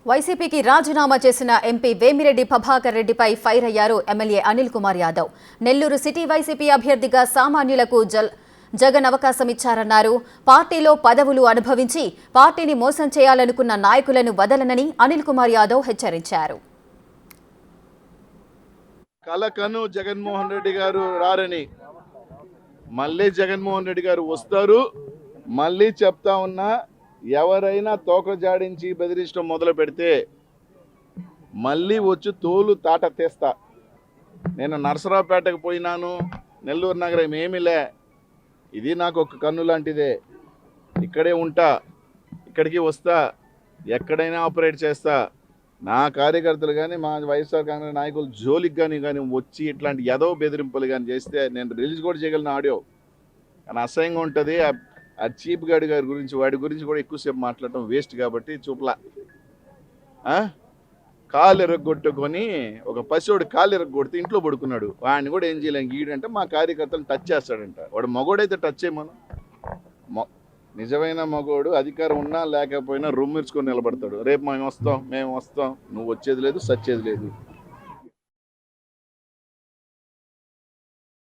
వైసీపీకి రాజీనామా చేసిన ఎంపీ వేమిరెడ్డి ప్రభాకర్ రెడ్డిపై ఫైర్ అయ్యారు MLA Anil Kumar Yadav. Nellore city YCP అభ్యర్థిగా సామాన్యులకు జగన్ అవకాశం ఇచ్చారన్నారు. పార్టీలో పదవులు అనుభవించి పార్టీని మోసం చేయాలనుకున్న నాయకులను వదలనని అనిల్ కుమార్ యాదవ్ హెచ్చరించారు. కలకను జగన్మోహన్ రెడ్డి గారు రారని, మళ్ళీ జగన్మోహన్ రెడ్డి గారు వస్తారు. మళ్ళీ చెప్తా ఉన్నా, ఎవరైనా తోక జాడించి బెదిరించడం మొదలు పెడితే మళ్ళీ వచ్చి తోలు తాట తీస్తా. నేను నరసరావుపేటకు పోయినాను, నెల్లూరు నగరం ఏమిలే, ఇది నాకు ఒక కన్ను లాంటిదే. ఇక్కడే ఉంటా, ఇక్కడికి వస్తా, ఎక్కడైనా ఆపరేట్ చేస్తా. నా కార్యకర్తలు కానీ మా వైఎస్ఆర్ కాంగ్రెస్ నాయకులు జోలికి కానీ వచ్చి ఇట్లాంటి ఏదో బెదిరింపులు కానీ చేస్తే నేను రిలీజ్ కూడా చేయగలను ఆడియో. కానీ అసహ్యంగా ఉంటుంది. ఆ చీప్ గార్డ్ గారి గురించి, వాడి గురించి కూడా ఎక్కువసేపు మాట్లాడటం వేస్ట్ కాబట్టి చూపలా. కాలు ఎరగొట్టుకొని ఒక పసివాడు కాలు ఎరగొడితే ఇంట్లో పడుకున్నాడు, వాడిని కూడా ఏం చేయలేం. గీడంటే మా కార్యకర్తలను టచ్ చేస్తాడంట. వాడు మగోడైతే టచ్ చేయమను. నిజమైన మగోడు అధికారం ఉన్నా లేకపోయినా రొమ్మిర్చుకొని నిలబడతాడు. రేపు మేము వస్తాం, నువ్వు వచ్చేది లేదు, సచ్చేది లేదు.